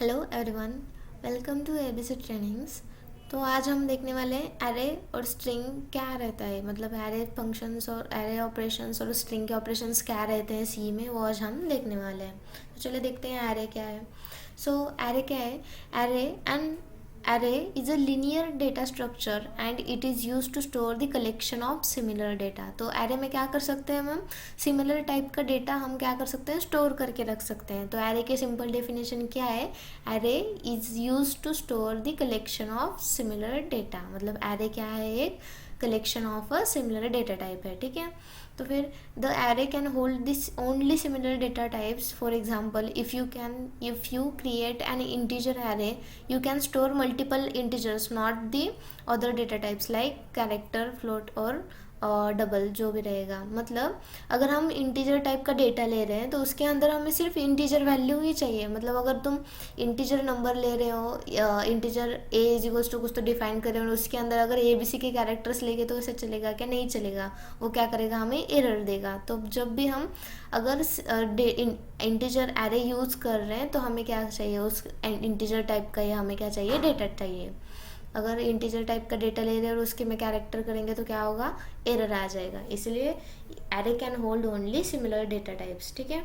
Hello everyone, welcome to ABC trainings. तो आज हम देखने वाले हैं एरे और स्ट्रिंग क्या रहता है, मतलब एरे फंक्शंस और एरे ऑपरेशंस और स्ट्रिंग के ऑपरेशंस क्या रहते हैं सी में, वो आज हम देखने वाले हैं। तो चलिए देखते हैं एरे क्या है। सो एरे क्या है? Array and array is a linear data structure and it is used to store the collection of similar data। तो array में क्या कर सकते हैं हम सिमिलर टाइप का डेटा हम क्या कर सकते हैं, स्टोर करके रख सकते हैं। तो array के सिंपल डेफिनेशन क्या है? array is used to store the collection of similar data, मतलब array क्या है? एक collection of a similar data type है, ठीक है। तो फिर the array can hold this only similar data types. For example, if you create an integer array you can store multiple integers, not the other data types like character, float और double जो भी रहेगा। मतलब अगर हम integer type का data ले रहे हैं तो उसके अंदर हमें सिर्फ इंटीजर वैल्यू ही चाहिए। मतलब अगर तुम इंटीजर नंबर ले रहे हो, integer a is equals to कुछ तो डिफाइन कर रहे हो, उसके अंदर अगर ए बी सी के कैरेक्टर्स लेंगे तो ऐसे चलेगा क्या? नहीं चलेगा। वो क्या करेगा? हमें एरर देगा। तो जब भी हम अगर इंटीजर एरे यूज़ कर रहे हैं तो हमें क्या चाहिए? उस इंटीजर टाइप का, या हमें क्या चाहिए? डेटा चाहिए। अगर इंटीजर टाइप का डेटा ले रहे हैं और उसके में कैरेक्टर करेंगे तो क्या होगा? एरर आ जाएगा। इसलिए array can hold only similar data types, ठीक है।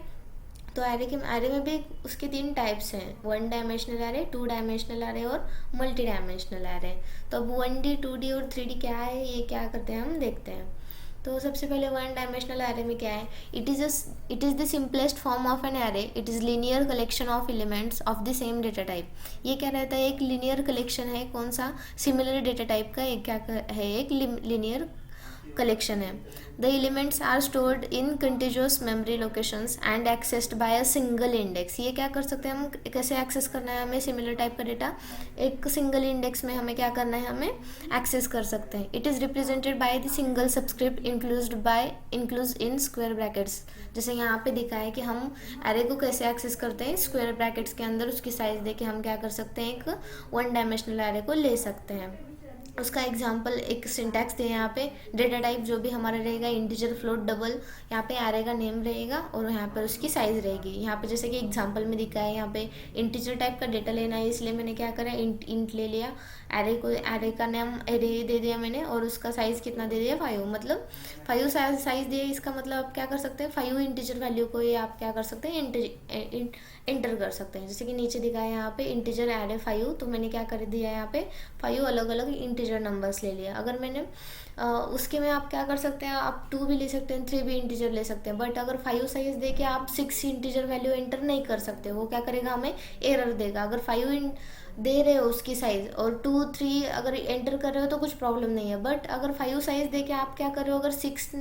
तो एरे में भी उसके तीन टाइप्स हैं, 1 डायमेंशनल एरे, 2 डायमेंशनल एरे और मल्टी डायमेंशनल एरे। तो अब 1D 2D और 3D क्या है, ये क्या करते हैं हम देखते हैं। तो सबसे पहले 1 डायमेंशनल एरे में क्या है? It is the simplest form of an array. It is linear collection of elements of the same data type. ये क्या रहता है? एक लीनियर कलेक्शन है। कौन सा? सिमिलर डेटा टाइप का एक क्या है? एक लीनियर कलेक्शन है। The elements are stored in continuous memory locations and accessed by a single index. ये क्या कर सकते हैं हम? कैसे एक्सेस करना है हमें सिमिलर टाइप का डेटा? एक सिंगल इंडेक्स में हमें क्या करना है? हमें एक्सेस कर सकते हैं। It is represented by the single subscript includes in square brackets. जैसे यहाँ पे दिखा है कि हम एरे को कैसे एक्सेस करते हैं, स्क्वायर ब्रैकेट्स के अंदर उसकी साइज देके हम क्या कर सकते हैं? एक 1 डायमेंशनल एरे को ले सकते हैं। उसका एग्जाम्पल एक सिंटैक्स दे यहाँ पे। डेटा टाइप जो भी हमारा रहेगा, इंटीजर, फ्लोट, डबल, यहाँ पे एरे का नेम रहेगा और यहाँ पर उसकी साइज़ रहेगी। यहाँ पे जैसे कि एग्जाम्पल में दिखा है, यहाँ पे इंटीजर टाइप का डेटा लेना है, इसलिए मैंने क्या करा? इंट ले लिया। एरे का नाम एरे दे दिया मैंने और उसका साइज़ कितना दे दिया? 5। मतलब 5 साइज़ दिया। इसका मतलब आप क्या कर सकते हैं? 5 इंटीजर वैल्यू को ये आप क्या कर सकते हैं? एंटर कर सकते हैं। जैसे कि नीचे दिखा है यहाँ पे इंटीजर एरे 5, तो मैंने क्या कर दिया यहाँ पे? 5 अलग अलग इंटीजर नंबर्स ले लिया। अगर मैंने उसके में आप क्या कर सकते हैं? आप 2 भी ले सकते हैं, 3 भी इंटीजर ले सकते हैं। बट अगर 5 साइज दे के आप 6 इंटीजर वैल्यू एंटर नहीं कर सकते। वो क्या करेगा? हमें एरर देगा। अगर 5 दे रहे हो उसकी साइज़ और 2 3 अगर एंटर कर रहे हो तो कुछ प्रॉब्लम नहीं है। बट अगर 5 साइज़ दे के आप क्या कर रहे हो? अगर 6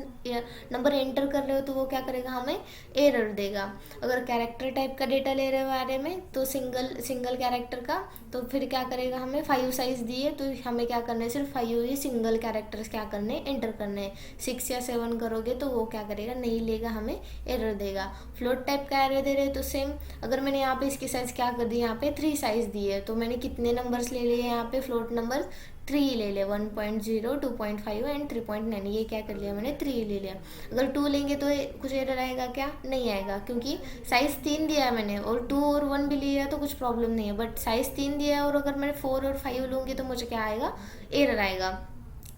नंबर एंटर कर रहे हो तो वो क्या करेगा? हमें एरर देगा। अगर कैरेक्टर टाइप का डेटा ले रहे हो एरे में तो सिंगल कैरेक्टर का, तो फिर क्या करेगा? हमें 5 साइज़ दिए तो हमें क्या करना है? सिर्फ 5 ही सिंगल कैरेक्टर्स क्या करने? एंटर करने हैं। 6 या 7 करोगे तो वो क्या करेगा? नहीं लेगा, हमें एरर देगा। फ्लोट टाइप का एरे दे रहे तो सेम। अगर मैंने यहाँ पे इसकी साइज़ क्या कर दी? यहाँ पे 3 साइज़ दी है, तो मैंने कितने नंबर्स ले लिए यहाँ पे? फ्लोट नंबर 3 ले लिया। 1.0, 2.5 एंड 3.9। ये क्या कर लिया मैंने? 3 ले लिया। अगर 2 लेंगे तो कुछ एरर आएगा क्या? नहीं आएगा, क्योंकि साइज़ 3 दिया है मैंने और 2 और 1 भी लिया तो कुछ प्रॉब्लम नहीं है। बट साइज़ 3 दिया है और अगर मैं 4 और 5 लूँगी तो मुझे क्या आएगा? एरर आएगा।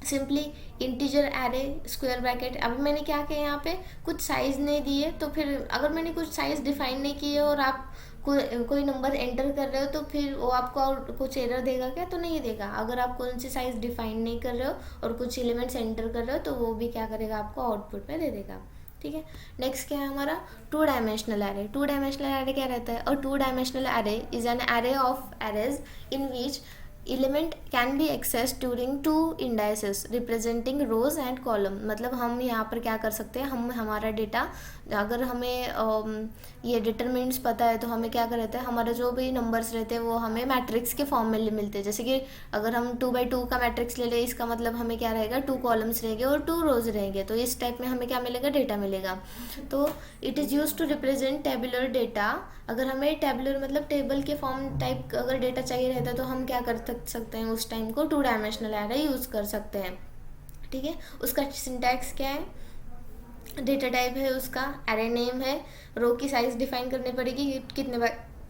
Simply integer array square bracket. अब मैंने क्या किया? यहाँ पे कुछ साइज़ नहीं दिए, तो फिर अगर मैंने कुछ साइज़ डिफाइन नहीं किए और आप कोई नंबर एंटर कर रहे हो तो फिर वो आपको कुछ एरर देगा क्या? तो नहीं देगा। अगर आप कौन सी साइज़ डिफाइन नहीं कर रहे हो और कुछ एलिमेंट्स एंटर कर रहे हो तो वो भी क्या करेगा? आपको आउटपुट में दे देगा, ठीक है। नेक्स्ट क्या है हमारा? 2 डायमेंशनल एरे। 2 डायमेंशनल एरे क्या रहता है? और 2 dimensional array is an array of arrays in which element can be access during 2 indices representing rows and column. मतलब हम यहाँ पर क्या कर सकते हैं? हम हमारा डेटा, अगर हमें ये डिटरमिनेंट्स पता है तो हमें क्या कर रहता है? हमारा जो भी नंबर्स रहते हैं वो हमें मैट्रिक्स के फॉर्म में मिलते हैं। जैसे कि अगर हम 2x2 का मैट्रिक्स ले लें, इसका मतलब हमें क्या रहेगा? 2 कॉलम्स रहेंगे और 2 रोज रहेंगे। तो इस टाइप में हमें क्या मिलेगा? डेटा मिलेगा। तो it is use to represent tabular data. अगर हमें टेबुलर मतलब टेबल के फॉर्म टाइप अगर डेटा चाहिए रहता है तो हम क्या कर सकते हैं? उस टाइम को 2 डायमेंशनल एरे यूज़ कर सकते हैं, ठीक है। उसका सिंटैक्स क्या है? डेटा टाइप है उसका, एरे नेम है, रो की साइज़ डिफाइन करनी पड़ेगी, कितने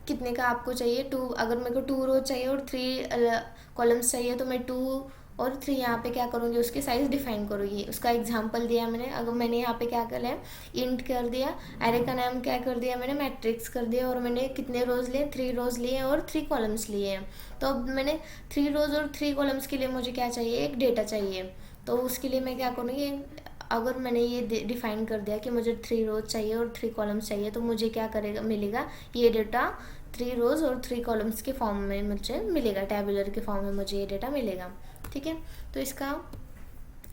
कितने का आपको चाहिए, टू, अगर मेरे को 2 रो चाहिए और 3 कॉलम्स चाहिए तो मैं 2 और 3 यहाँ पे क्या करूँगी, उसके साइज़ डिफाइन करूँगी। उसका एग्जांपल दिया मैंने। अगर मैंने यहाँ पे क्या कर लिया, इंट कर दिया, एरे का नाम क्या कर दिया मैंने, मैट्रिक्स कर दिया, और मैंने कितने रोज़ लिए, 3 रोज़ लिए और 3 कॉलम्स लिए हैं। तो अब मैंने 3 रोज़ और 3 कॉलम्स के लिए मुझे क्या चाहिए, एक डेटा चाहिए। तो उसके लिए मैं क्या करूँगी, अगर मैंने ये डिफाइन कर दिया कि मुझे 3 रोज चाहिए और 3 कॉलम्स चाहिए, तो मुझे क्या करेगा, मिलेगा ये डेटा 3 रोज और 3 कॉलम्स के फॉर्म में मुझे मिलेगा, टैबुलर के फॉर्म में मुझे ये डेटा मिलेगा। ठीक है, तो इसका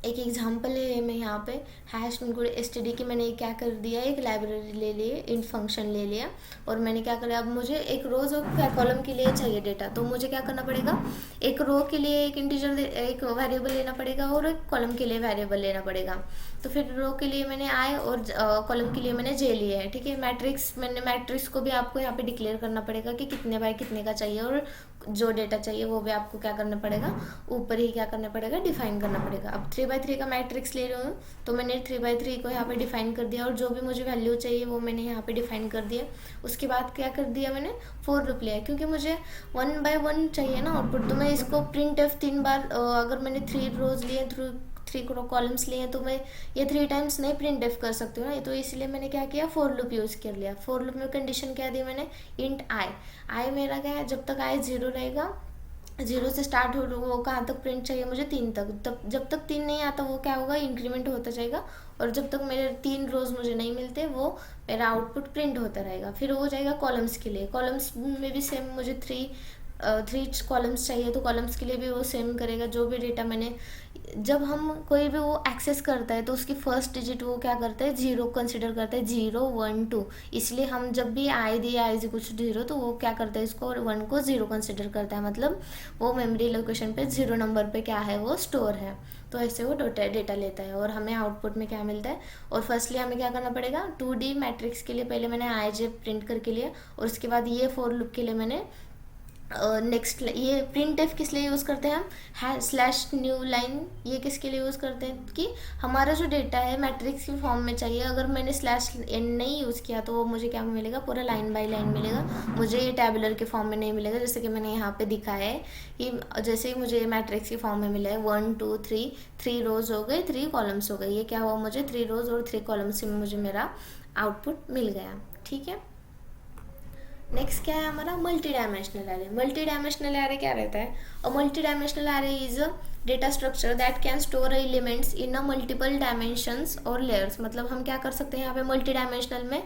एक एग्जांपल है मैं यहाँ पे हैश इनक्लूड एसटीडी की मैंने क्या कर दिया, एक लाइब्रेरी ले लिए, इंट फंक्शन ले लिया, और मैंने क्या करा, अब मुझे एक रोज और कॉलम के लिए चाहिए डेटा, तो मुझे क्या करना पड़ेगा, एक रो के लिए एक इंटीजर एक वेरिएबल लेना पड़ेगा और एक कॉलम के लिए वेरिएबल लेना पड़ेगा। तो फिर रो के लिए मैंने आई और कॉलम के लिए मैंने जे लिया है। ठीक है, मैट्रिक्स को भी आपको यहाँ पे डिक्लेयर करना पड़ेगा कि कितने बाय कितने का चाहिए, और जो डेटा चाहिए वो भी आपको क्या करना पड़ेगा, ऊपर ही क्या करना पड़ेगा, डिफाइन करना पड़ेगा। अब 3x3 का मैट्रिक्स ले रही हूँ तो मैंने 3x3 को यहाँ पे डिफाइन कर दिया, और जो भी मुझे वैल्यू चाहिए वो मैंने यहाँ पे डिफाइन कर दिया। उसके बाद क्या कर दिया मैंने, फॉर लूप लिया, क्योंकि मुझे 1 by 1 चाहिए ना आउटपुट। तो मैं इसको प्रिंट एफ 3 बार, अगर मैंने 3 रोज लिए, 3 कॉलम्स लिए हैं, तो मैं ये 3 टाइम्स नहीं प्रिंट एफ कर सकती हूँ ना, तो इसलिए मैंने क्या किया, फॉर लूप यूज़ कर लिया। फॉर लूप में कंडीशन क्या दी मैंने, इंट आई मेरा क्या है, जब तक आई 0 रहेगा, 0 से स्टार्ट हो, वो कहाँ तक प्रिंट चाहिए मुझे, 3 तक। तब जब तक 3 नहीं आता वो क्या होगा, इंक्रीमेंट होता जाएगा, और जब तक मेरे 3 रोज मुझे नहीं मिलते वो मेरा आउटपुट प्रिंट होता रहेगा। फिर हो जाएगा कॉलम्स के लिए, कॉलम्स में भी सेम, मुझे 3 कॉलम्स चाहिए तो कॉलम्स के लिए भी वो सेम करेगा। जो भी डेटा मैंने, जब हम कोई भी वो एक्सेस करता है तो उसकी फर्स्ट डिजिट वो क्या करता है, 0 कंसिडर करता है, 0 1 2। इसलिए हम जब भी आई दिए, आई इज कुछ 0, तो वो क्या करता है, इसको 1 को 0 कंसिडर करता है, मतलब वो मेमोरी लोकेशन पे 0 नंबर पे क्या है, वो स्टोर है। तो ऐसे वो डेटा लेता है और हमें आउटपुट में क्या मिलता है। और फर्स्टली हमें क्या करना पड़ेगा, 2D मैट्रिक्स के लिए पहले मैंने आई जे प्रिंट करके लिया, और उसके बाद ये फॉर लूप के लिए मैंने नेक्स्ट ये प्रिंट एफ किस लिए यूज़ करते हैं हम, है स्लैश न्यू लाइन, ये किसके लिए यूज़ करते हैं कि हमारा जो डेटा है मैट्रिक्स की फॉर्म में चाहिए। अगर मैंने स्लैश एन नहीं यूज़ किया तो वो मुझे क्या मिलेगा, पूरा लाइन बाय लाइन मिलेगा, मुझे ये टैबुलर के फॉर्म में नहीं मिलेगा। जैसे कि मैंने यहाँ पे दिखाया है कि जैसे ही मुझे मैट्रिक्स की फॉर्म में मिला है 1 2 3, 3 रोज हो गए, 3 कॉलम्स हो गए, ये क्या हुआ, मुझे 3 रोज और 3 कॉलम्स में मुझे मेरा आउटपुट मिल गया। ठीक है, नेक्स्ट क्या है हमारा, multi dimensional array. Multi dimensional array क्या रहता है, a multi dimensional array is a data structure that can store elements in a multiple dimensions और लेयर्स। मतलब हम क्या कर सकते हैं यहाँ पे मल्टी डायमेंशनल में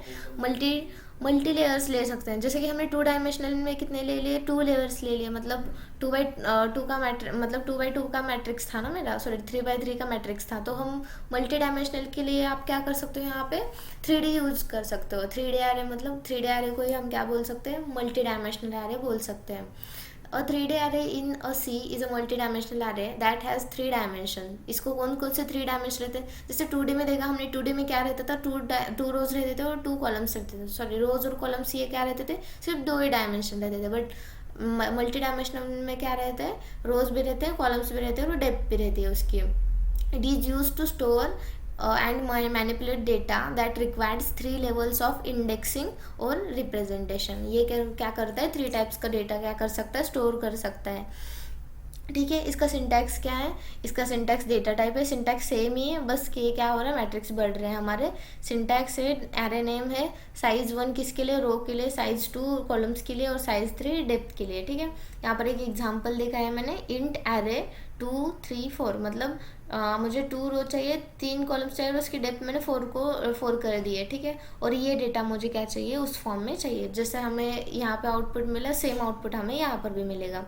मल्टी लेयर्स ले सकते हैं। जैसे कि हमने 2 डायमेंशनल में कितने ले लिए, 2 लेयर्स ले लिए, मतलब 2x2 का मतलब 2x2 का मैट्रिक्स था ना मेरा, सॉरी 3x3 का मैट्रिक्स था। तो हम मल्टी डायमेंशनल के लिए आप क्या कर सकते हो, यहाँ पे 3D यूज कर सकते हो। 3D एरे, मतलब 3D एरे को ही हम क्या बोल सकते हैं, मल्टी डायमेंशनल एरे बोल सकते हैं। A 3D array in a C is a multi-dimensional array that has 3 dimension। इसको कौन कौन से 3 डायमेंशन रहते हैं, जैसे 2D में देखा हमने, 2D में क्या रहता था, 2 रोज रहते थे और 2 कॉलम्स रहते थे, सॉरी रोज और कॉलम्स ये क्या रहते थे, सिर्फ 2 ही डायमेंशन रहते थे। बट मल्टी डायमेंशनल में क्या रहता है, रोज भी रहते हैं, कॉलम्स भी रहते हैं और डेप्थ भी रहती है उसकी। It is use to store and manipulate data that requires 3 levels of indexing और representation। ये क्या करता है, 3 टाइप्स का डेटा क्या कर सकता है, स्टोर कर सकता है। ठीक है, इसका सिंटैक्स क्या है, इसका सिंटैक्स डेटा टाइप है, सिंटैक्स सेम ही है, बस कि क्या हो रहा है, मैट्रिक्स बढ़ रहे हैं हमारे। सिंटैक्स है, एरे नेम है, साइज 1 किसके लिए, रो के लिए, साइज 2 कॉलम्स के लिए, और साइज 3 डेप्थ के लिए। ठीक है, यहाँ पर एक एग्जांपल देखा है मैंने, इंट एरे 2 3 4, मतलब मुझे 2 रो चाहिए, 3 कॉलम्स चाहिए, और उसकी डेप्थ मैंने 4 कर दी है। ठीक है, और ये डेटा मुझे क्या चाहिए, उस फॉर्म में चाहिए जैसे हमें यहाँ पे आउटपुट मिला, सेम आउटपुट हमें यहाँ पर भी मिलेगा।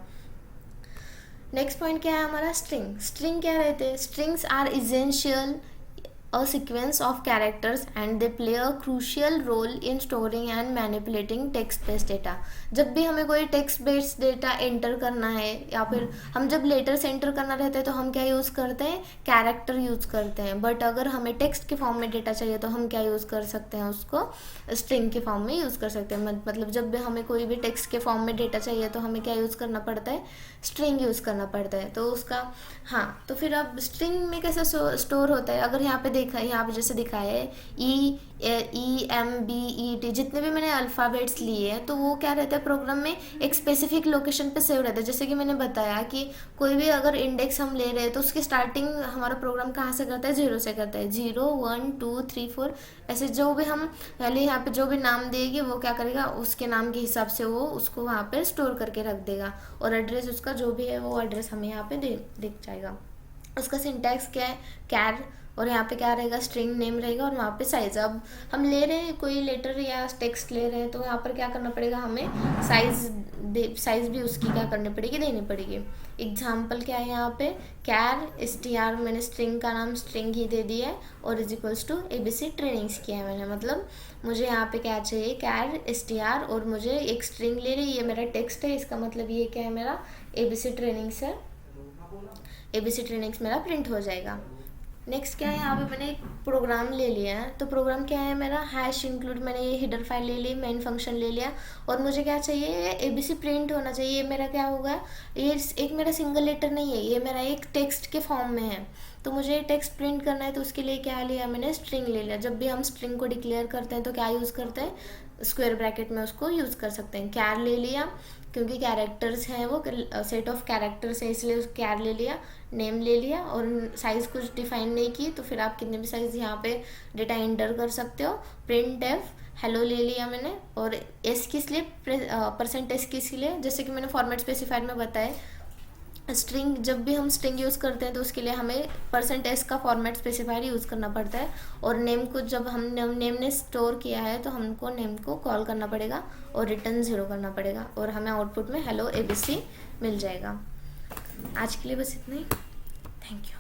नेक्स्ट पॉइंट क्या है हमारा, स्ट्रिंग क्या रहते हैं, strings are essential a sequence of characters and they play a crucial role in storing and manipulating text based data। जब भी हमें कोई text based data एंटर करना है, या फिर हम जब लेटर्स एंटर करना रहता है तो हम क्या यूज़ करते हैं, कैरेक्टर यूज़ करते हैं। बट अगर हमें टेक्स्ट के फॉर्म में डेटा चाहिए तो हम क्या यूज़ कर सकते हैं, उसको स्ट्रिंग के फॉर्म में यूज़ कर सकते हैं। मतलब जब भी हमें कोई भी टेक्स्ट के फॉर्म में डेटा चाहिए तो हमें क्या यूज़ करना पड़ता है, स्ट्रिंग यूज़ करना पड़ता है। तो उसका, हाँ, तो फिर अब स्ट्रिंग में कैसे स्टोर होता है, अगर यहाँ पे देखा यहाँ पे जैसे दिखाया है EMBET, जितने भी मैंने अल्फ़ाबेट्स लिए हैं तो वो क्या रहता है प्रोग्राम में एक स्पेसिफिक लोकेशन पे सेव रहता है। जैसे कि मैंने बताया कि कोई भी अगर इंडेक्स हम ले रहे हैं तो उसकी स्टार्टिंग हमारा प्रोग्राम कहाँ से करता है, 0 से करता है। 0 1 2 3 4 ऐसे जो भी हम पहले यहाँ पे जो भी नाम देगी वो क्या करेगा, उसके नाम के हिसाब से वो उसको वहाँ पे स्टोर करके रख देगा, और एड्रेस उसका जो भी है वो एड्रेस हमें यहाँ पे दिख जाएगा। उसका सिंटैक्स क्या है, कैर, और यहाँ पे क्या रहेगा, स्ट्रिंग नेम रहेगा, और वहाँ पे साइज। अब हम ले रहे हैं कोई लेटर या टेक्स्ट ले रहे हैं तो यहाँ पर क्या करना पड़ेगा, हमें साइज भी उसकी क्या करनी पड़ेगी, देनी पड़ेगी। एग्जाम्पल क्या है यहाँ पे, कैर str, मैंने स्ट्रिंग का नाम स्ट्रिंग ही दे दिया है, और is equals to ABC trainings किया है मैंने। मतलब मुझे यहाँ पे क्या चाहिए, कैर str, और मुझे एक स्ट्रिंग ले रही है, ये मेरा टेक्स्ट है, इसका मतलब ये क्या है, मेरा ABC ट्रेनिंग्स है। ABC ट्रेनिंग्स मेरा प्रिंट हो जाएगा। नेक्स्ट क्या है, यहाँ पे मैंने एक प्रोग्राम ले लिया है, तो प्रोग्राम क्या है मेरा, हैश इंक्लूड, मैंने ये हेडर फाइल ले ली, मेन फंक्शन ले लिया, और मुझे क्या चाहिए, ABC प्रिंट होना चाहिए। ये मेरा क्या होगा, ये एक मेरा सिंगल लेटर नहीं है, ये मेरा एक टेक्स्ट के फॉर्म में है, तो मुझे टेक्स्ट प्रिंट करना है, तो उसके लिए क्या लिया मैंने, स्ट्रिंग ले लिया। जब भी हम स्ट्रिंग को डिक्लेयर करते हैं तो क्या यूज़ करते हैं, स्क्वायर ब्रैकेट में उसको यूज़ कर सकते हैं। कैर ले लिया क्योंकि कैरेक्टर्स हैं, वो सेट ऑफ कैरेक्टर्स है, इसलिए कैर ले लिया। नेम ले लिया, और साइज़ कुछ डिफाइन नहीं की तो फिर आप कितने भी साइज़ यहाँ पे डेटा एंटर कर सकते हो। प्रिंट एफ हेलो ले लिया मैंने, और एस किस लिए, %s किस लिए, जैसे कि मैंने फॉर्मेट स्पेसिफायर में बताया, स्ट्रिंग जब भी हम स्ट्रिंग यूज़ करते हैं तो उसके लिए हमें %s का फॉर्मेट स्पेसिफायर यूज़ करना पड़ता है, और नेम को जब हम नेम ने स्टोर किया है तो हमको नेम को कॉल करना पड़ेगा और रिटर्न 0 करना पड़ेगा, और हमें आउटपुट में हेलो ABC मिल जाएगा। आज के लिए बस इतना ही, थैंक यू।